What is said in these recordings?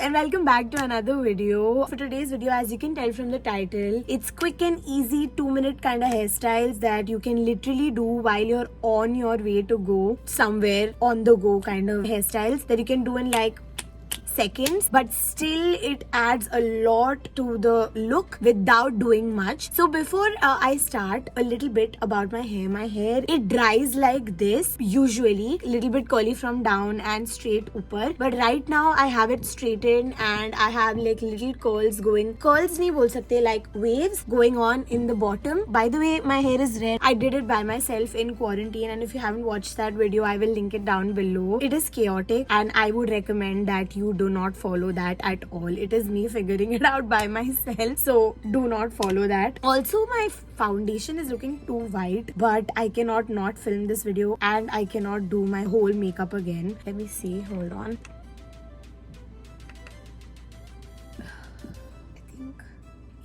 and welcome back to another video. For today's video, as you can tell from the title, it's quick and easy 2-minute kind of hairstyles that you can literally do while you're on your way to go somewhere, on the go kind of hairstyles that you can do in like seconds, but still it adds a lot to the look without doing much. So before I start, a little bit about my hair, it dries like this, usually a little bit curly from down and straight upper, but right now I have it straightened and I have like little curls nahi bol sakte, like waves going on in the bottom. By the way, my hair is red. I did it by myself in quarantine, and if you haven't watched that video, I will link it down below. It is chaotic and I would recommend that you do not follow that at all. It is me figuring it out by myself, so do not follow that. Also, my foundation is looking too white, but I cannot not film this video and I cannot do my whole makeup again. Let me see, hold on.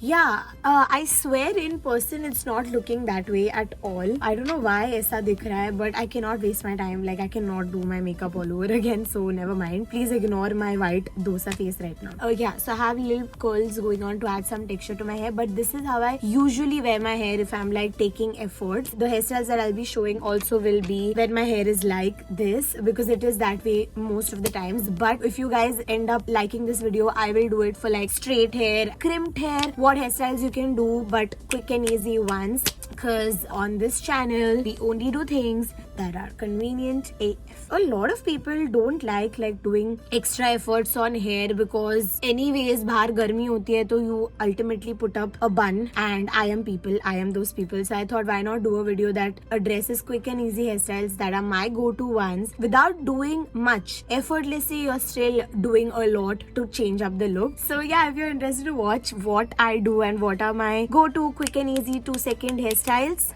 Yeah, I swear in person it's not looking that way at all. I don't know why aisa dikh raha hai, but I cannot waste my time. Like, I cannot do my makeup all over again, so never mind. Please ignore my white dosa face right now. Yeah, so I have little curls going on to add some texture to my hair, but this is how I usually wear my hair if I'm like taking efforts. The hairstyles that I'll be showing also will be when my hair is like this, because it is that way most of the times. But if you guys end up liking this video, I will do it for like straight hair, crimped hair, what hairstyles you can do, but quick and easy ones, because on this channel we only do things that are convenient AF. A lot of people don't like doing extra efforts on hair because anyways bahar garmi hoti hai, so you ultimately put up a bun, and I am those people. So I thought, why not do a video that addresses quick and easy hairstyles that are my go-to ones without doing much. Effortlessly, you're still doing a lot to change up the look. So yeah, if you're interested to watch what I do and what are my go-to quick and easy 2-second hairstyles,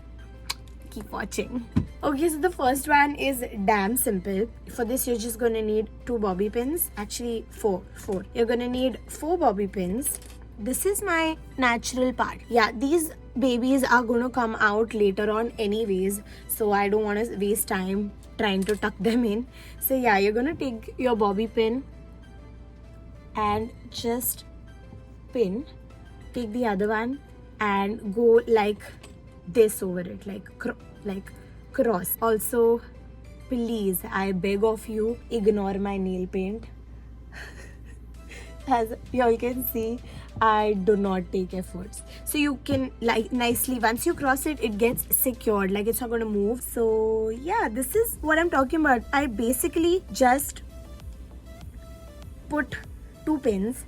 keep watching. Okay, so the first one is damn simple. For this, you're just gonna need 2 bobby pins. Actually, 4. You're gonna need 4 bobby pins. This is my natural part. Yeah, these babies are gonna come out later on anyways, so I don't want to waste time trying to tuck them in. So yeah, you're gonna take your bobby pin and just pin. Take the other one and go like this over it, like cross. Also, please, I beg of you, ignore my nail paint. As y'all can see, I do not take efforts. So you can like nicely, once you cross it, it gets secured, like it's not going to move. So yeah, this is what I'm talking about. I basically just put 2 pins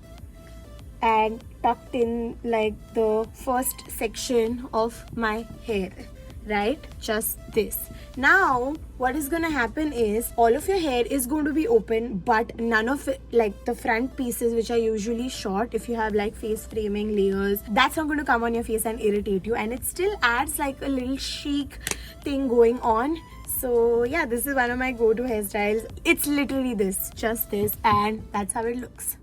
and tucked in like the first section of my hair, right? Just this. Now what is gonna happen is all of your hair is going to be open, but none of it, like the front pieces which are usually short, if you have like face framing layers, that's not going to come on your face and irritate you, and it still adds like a little chic thing going on. So yeah, this is one of my go-to hairstyles. It's literally this, just this, and that's how it looks.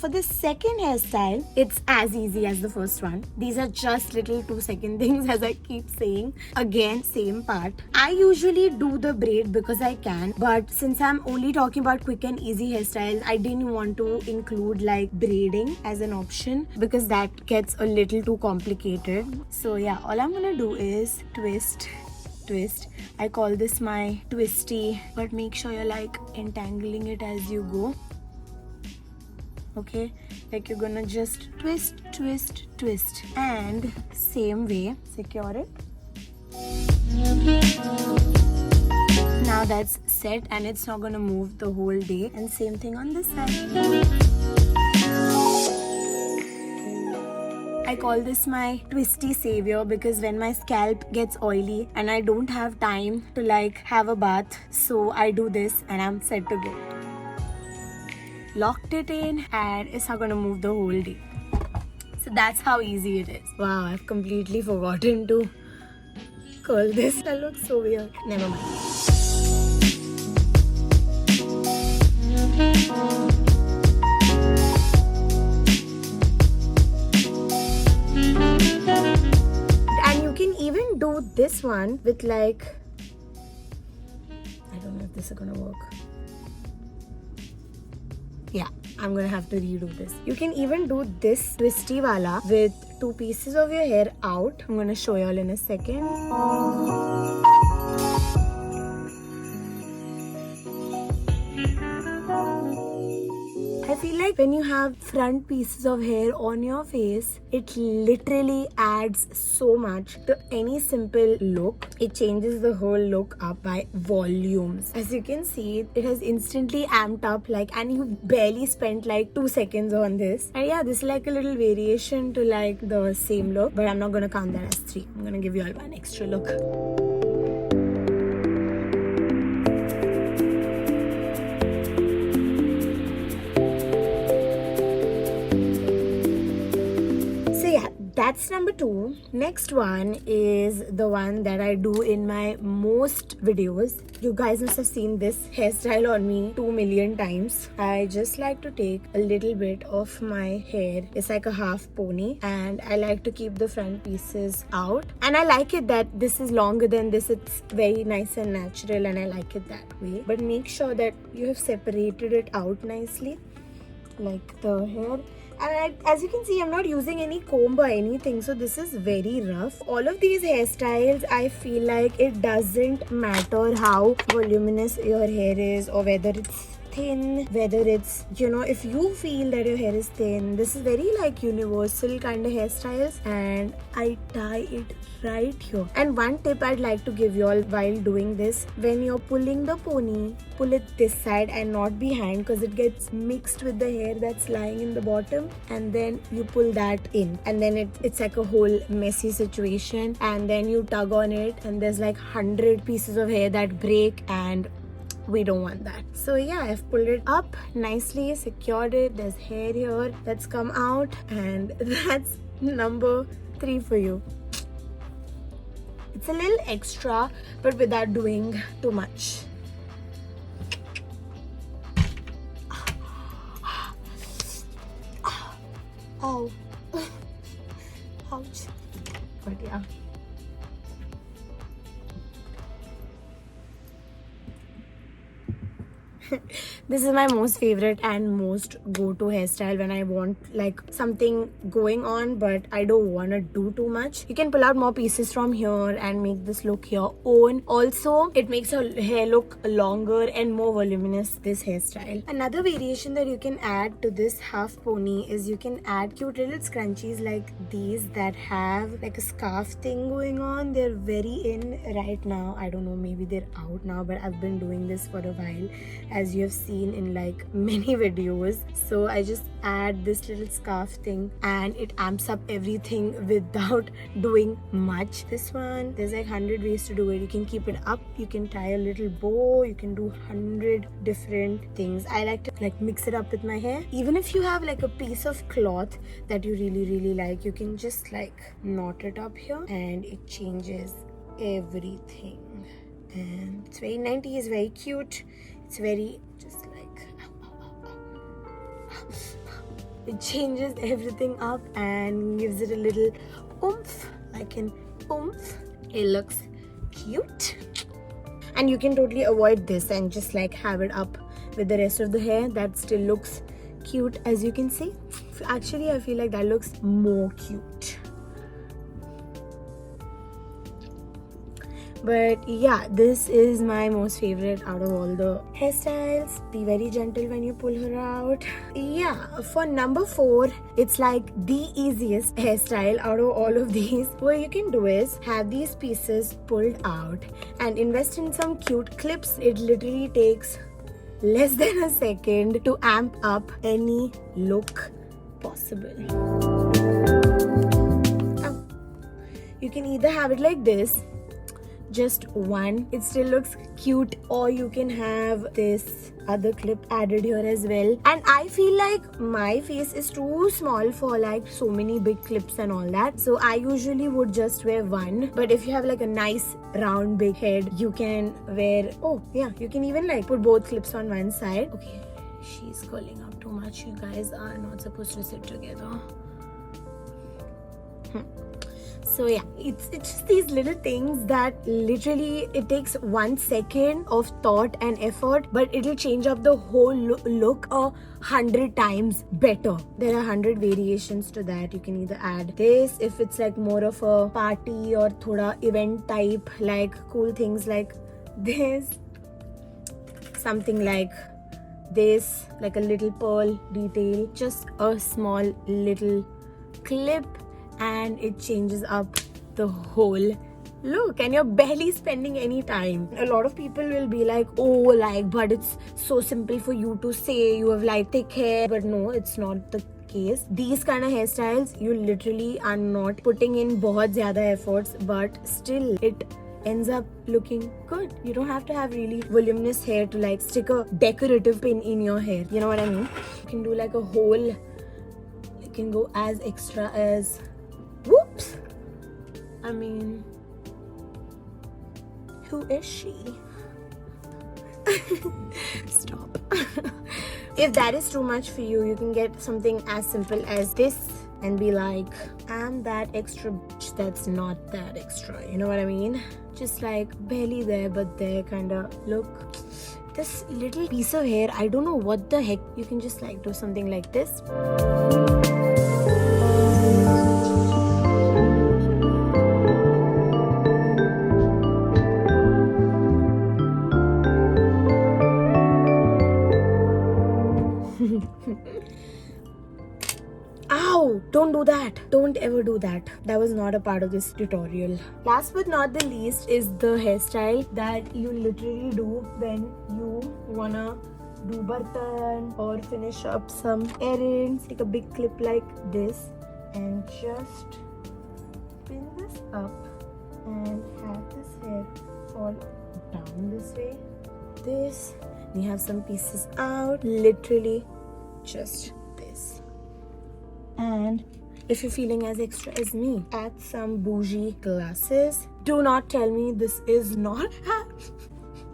For the second hairstyle, it's as easy as the first one. These are just little 2-second things, as I keep saying. Again, same part. I usually do the braid because I can, but since I'm only talking about quick and easy hairstyles, I didn't want to include like braiding as an option because that gets a little too complicated. So yeah, all I'm gonna do is twist. I call this my twisty, but make sure you're like entangling it as you go. Okay, like you're gonna just twist, and same way secure it. Now that's set and it's not gonna move the whole day, and same thing on this side. I call this my twisty savior because when my scalp gets oily and I don't have time to like have a bath, so I do this and I'm set to go. Locked it in and it's not gonna move the whole day. So that's how easy it is. Wow, I've completely forgotten to curl this. That looks so weird. Never mind. one with like, I don't know if this is gonna work. Yeah, I'm gonna have to redo this. You can even do this twisty wala with 2 pieces of your hair out. I'm gonna show y'all in a second. I feel like when you have front pieces of hair on your face, it literally adds so much to any simple look. It changes the whole look up by volumes. As you can see, it has instantly amped up like, and you barely spent like 2 seconds on this. And yeah, this is like a little variation to like the same look, but I'm not gonna count that as 3. I'm gonna give you all one extra look. That's number 2. Next one is the one that I do in my most videos. You guys must have seen this hairstyle on me 2 million times. I just like to take a little bit of my hair. It's like a half pony, and I like to keep the front pieces out. And I like it that this is longer than this. It's very nice and natural, and I like it that way. But make sure that you have separated it out nicely, like the hair. And as you can see, I'm not using any comb or anything, so this is very rough. All of these hairstyles, I feel like it doesn't matter how voluminous your hair is or whether it's thin, whether it's, you know, if you feel that your hair is thin, this is very like universal kind of hairstyles, and I tie it right here. And one tip I'd like to give you all while doing this: when you're pulling the pony, pull it this side and not behind, because it gets mixed with the hair that's lying in the bottom, and then you pull that in, and then it's like a whole messy situation, and then you tug on it and there's like 100 pieces of hair that break, and we don't want that. So yeah, I've pulled it up nicely, secured it. There's hair here that's come out, and that's number 3 for you. It's a little extra, but without doing too much. Oh. Ouch. But yeah. This is my most favorite and most go-to hairstyle when I want like something going on but I don't want to do too much. You can pull out more pieces from here and make this look your own. Also, it makes your hair look longer and more voluminous, this hairstyle. Another variation that you can add to this half pony is you can add cute little scrunchies like these that have like a scarf thing going on. They're very in right now. I don't know, maybe they're out now, but I've been doing this for a while, as you have seen in like many videos. So I just add this little scarf thing and it amps up everything without doing much. This one, there's like 100 ways to do it. You can keep it up, you can tie a little bow, you can do 100 different things. I like to like mix it up with my hair. Even if you have like a piece of cloth that you really like, you can just like knot it up here and it changes everything. And it's very 90s, very cute. It's very just like it changes everything up and gives it a little oomph, like an oomph. It looks cute. And you can totally avoid this and just like have it up with the rest of the hair. That still looks cute, as you can see. Actually, I feel like that looks more cute. But yeah, this is my most favorite out of all the hairstyles. Be very gentle when you pull her out. Yeah, for number 4, it's like the easiest hairstyle out of all of these. What you can do is have these pieces pulled out and invest in some cute clips. It literally takes less than a second to amp up any look possible. You can either have it like this, just one, it still looks cute, or you can have this other clip added here as well. And I feel like my face is too small for like so many big clips and all that, so I usually would just wear one. But if you have like a nice round big head, you can wear, oh yeah, you can even like put both clips on one side. Okay, she's curling up too much. You guys are not supposed to sit together. So yeah, it's just these little things that literally it takes 1 second of thought and effort, but it'll change up the whole look 100 times better. There are 100 variations to that. You can either add this if it's like more of a party or thoda event type, like cool things like this, something like this, like a little pearl detail, just a small little clip, and it changes up the whole look, and you're barely spending any time. A lot of people will be like, oh, like, but it's so simple for you to say you have like thick hair, but no, it's not the case. These kind of hairstyles, you literally are not putting in bahut zyada efforts, but still it ends up looking good. You don't have to have really voluminous hair to like stick a decorative pin in your hair. You know what I mean? You can do like a whole, you can go as extra as, whoops, I mean, who is she? Stop. If that is too much for you, you can get something as simple as this and be like, I'm that extra bitch that's not that extra. You know what I mean? Just like barely there, but there kind of look. This little piece of hair, I don't know what the heck. You can just like do something like this. Ow! Don't do that. Don't ever do that. That was not a part of this tutorial. Last but not the least is the hairstyle that you literally do when you wanna do bartan or finish up some errands. Take a big clip like this and just pin this up and have this hair fall down this way. This, you have some pieces out, literally just this. And if you're feeling as extra as me, add some bougie glasses. Do not tell me this is not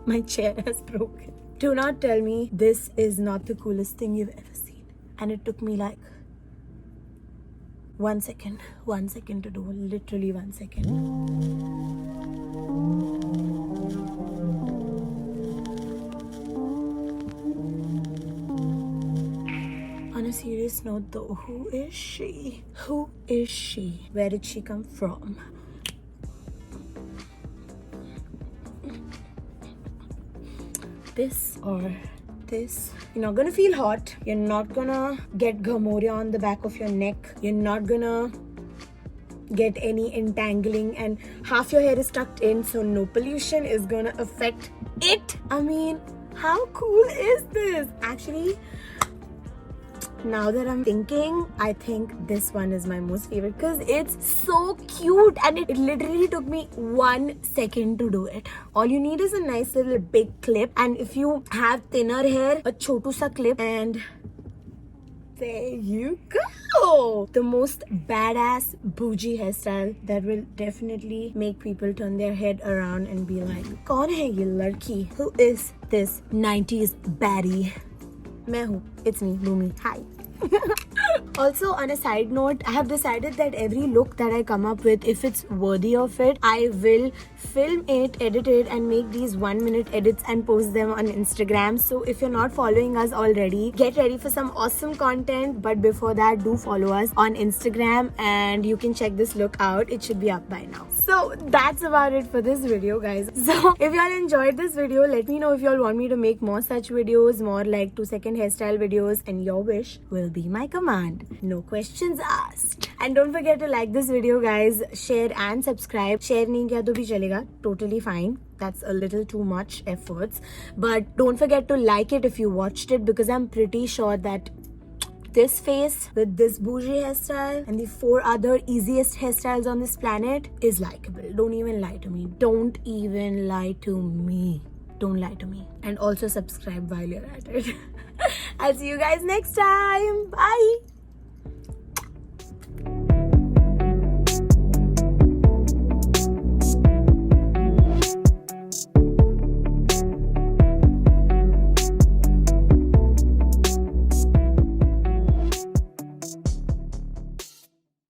my chair has broken. Do not tell me this is not the coolest thing you've ever seen. And it took me like 1 second to do, literally 1 second. On a serious note though, who is she? Who is she? Where did she come from? This or this? You're not gonna feel hot. You're not gonna get ghamoria on the back of your neck. You're not gonna get any entangling, and half your hair is tucked in, so no pollution is gonna affect it. I mean, how cool is this? Actually, now that I'm thinking, I think this one is my most favorite because it's so cute, and it literally took me 1 second to do it. All you need is a nice little big clip, and if you have thinner hair, a chotu sa clip, and there you go. The most badass bougie hairstyle that will definitely make people turn their head around and be like, kaun hai ye ladki? Who is this 90s baddie? Main hu. It's me, Bhumi. Hi. Also, on a side note, I have decided that every look that I come up with, if it's worthy of it, I will film it, edit it, and make these 1-minute edits and post them on Instagram. So if you're not following us already, get ready for some awesome content. But before that, do follow us on Instagram and you can check this look out. It should be up by now. So that's about it for this video, guys. So if y'all enjoyed this video, let me know if y'all want me to make more such videos, more like 2-second hairstyle videos, and your wish will be my command. No questions asked. And don't forget to like this video, guys, share and subscribe. Share nahi kiya to bhi chalega, totally fine. That's a little too much efforts, but don't forget to like it if you watched it, because I'm pretty sure that this face with this bougie hairstyle and the 4 other easiest hairstyles on this planet is likable. Don't even lie to me. Don't even lie to me. Don't lie to me. And also subscribe while you're at it. I'll see you guys next time. Bye.